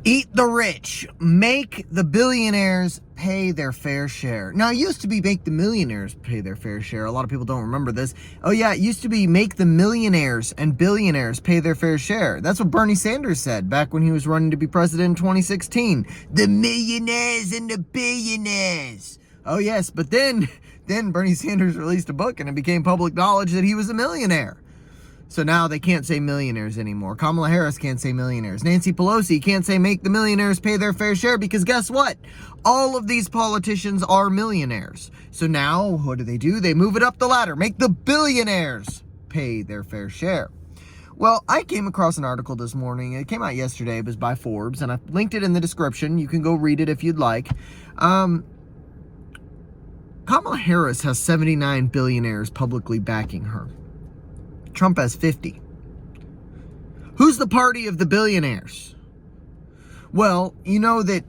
Eat the rich. Make the billionaires pay their fair share. Now, it used to be make the millionaires pay their fair share. A lot of people don't remember this. Oh, yeah, it used to be make the millionaires and billionaires pay their fair share. That's what Bernie Sanders said back when he was running to be president in 2016. The millionaires and the billionaires. Oh, yes, but then Bernie Sanders released a book and it became public knowledge that he was a millionaire. So now they can't say millionaires anymore. Kamala Harris can't say millionaires. Nancy Pelosi can't say make the millionaires pay their fair share because guess what? All of these politicians are millionaires. So now what do? They move it up the ladder. Make the billionaires pay their fair share. Well, I came across an article this morning. It came out yesterday. It was by Forbes, and I linked it in the description. You can go read it if you'd like. Kamala Harris has 79 billionaires publicly backing her. Trump has 50. Who's the party of the billionaires? Well, you know that,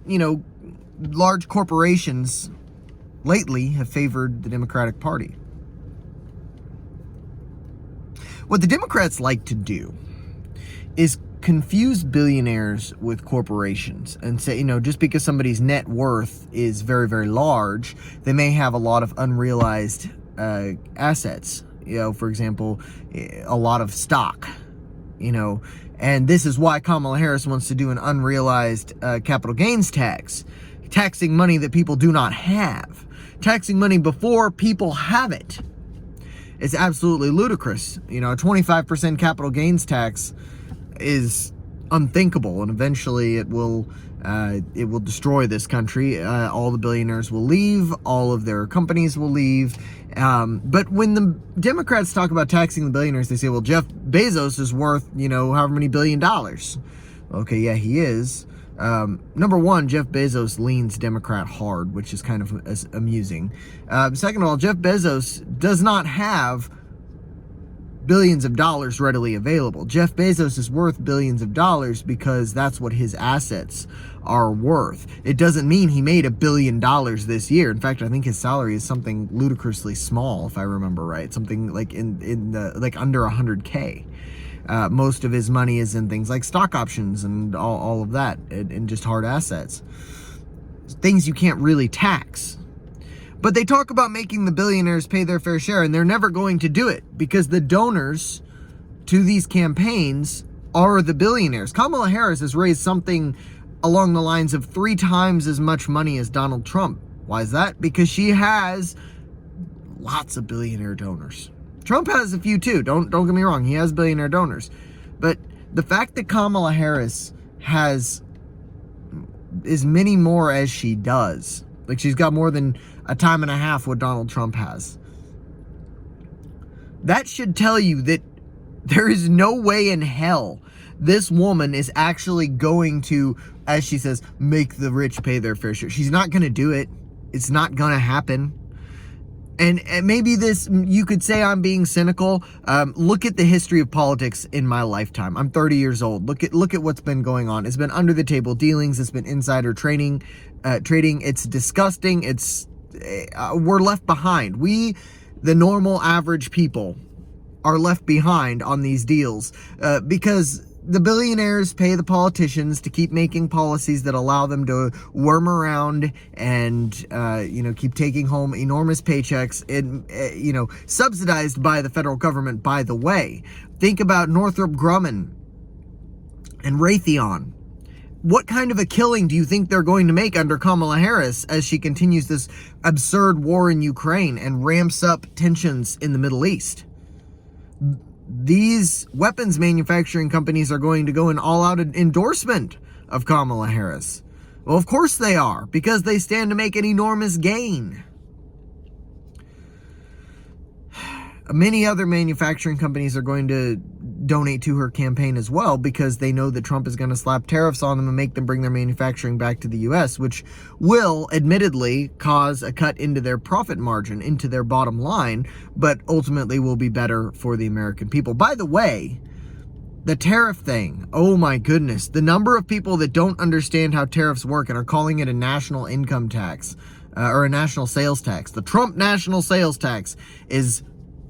large corporations lately have favored the Democratic Party. What the Democrats like to do is confuse billionaires with corporations and say, just because somebody's net worth is very, very large, they may have a lot of unrealized assets. For example, a lot of stock, and this is why Kamala Harris wants to do an unrealized capital gains tax, taxing money that people do not have, taxing money before people have it. It's absolutely ludicrous. A 25% capital gains tax is unthinkable, and eventually it will destroy this country. All the billionaires will leave, all of their companies will leave. But when the Democrats talk about taxing the billionaires, they say, well, Jeff Bezos is worth, however many $1 billion. Okay, yeah, he is. Number one, Jeff Bezos leans Democrat hard, which is kind of amusing. Second of all, Jeff Bezos does not have billions of dollars readily available. Jeff Bezos is worth billions of dollars because that's what his assets are worth. It doesn't mean he made $1 billion this year. In fact, I think his salary is something ludicrously small, if I remember right. Something like in the under 100K. Most of his money is in things like stock options and all of that, and just hard assets. Things you can't really tax. But they talk about making the billionaires pay their fair share, and they're never going to do it because the donors to these campaigns are the billionaires. Kamala Harris has raised something along the lines of 3 times as much money as Donald Trump. Why is that? Because she has lots of billionaire donors. Trump has a few too. Don't get me wrong. He has billionaire donors. But the fact that Kamala Harris has as many more as she does, like she's got more than a time and a half what Donald Trump has, that should tell you that there is no way in hell this woman is actually going to, as she says, make the rich pay their fair share. She's not going to do it. It's not going to happen. And maybe this, you could say I'm being cynical. Look at the history of politics in my lifetime. I'm 30 years old. Look at what's been going on. It's been under the table dealings. It's been insider trading. It's disgusting. We're left behind. We, the normal average people, are left behind on these deals because the billionaires pay the politicians to keep making policies that allow them to worm around and, keep taking home enormous paychecks and, subsidized by the federal government, by the way. Think about Northrop Grumman and Raytheon. What kind of a killing do you think they're going to make under Kamala Harris as she continues this absurd war in Ukraine and ramps up tensions in the Middle East? These weapons manufacturing companies are going to go in all-out endorsement of Kamala Harris. Well, of course they are, because they stand to make an enormous gain. Many other manufacturing companies are going to donate to her campaign as well because they know that Trump is going to slap tariffs on them and make them bring their manufacturing back to the U.S., which will admittedly cause a cut into their profit margin, into their bottom line, but ultimately will be better for the American people. By the way, the tariff thing, oh my goodness, the number of people that don't understand how tariffs work and are calling it a national income tax or a national sales tax. The Trump national sales tax is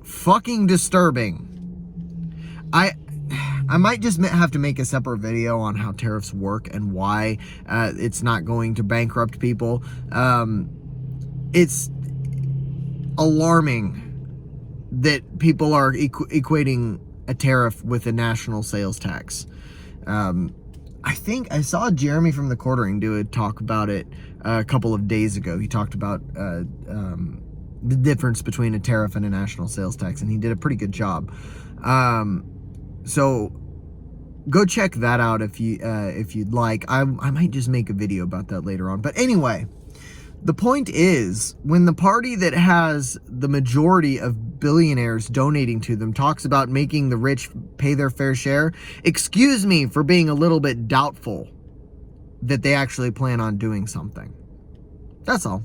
fucking disturbing. I might just have to make a separate video on how tariffs work and why it's not going to bankrupt people. It's alarming that people are equating a tariff with a national sales tax. I think I saw Jeremy from The Quartering do a talk about it a couple of days ago. He talked about the difference between a tariff and a national sales tax, and he did a pretty good job. So go check that out if you'd like. I might just make a video about that later on. But anyway, the point is, when the party that has the majority of billionaires donating to them talks about making the rich pay their fair share, excuse me for being a little bit doubtful that they actually plan on doing something. That's all.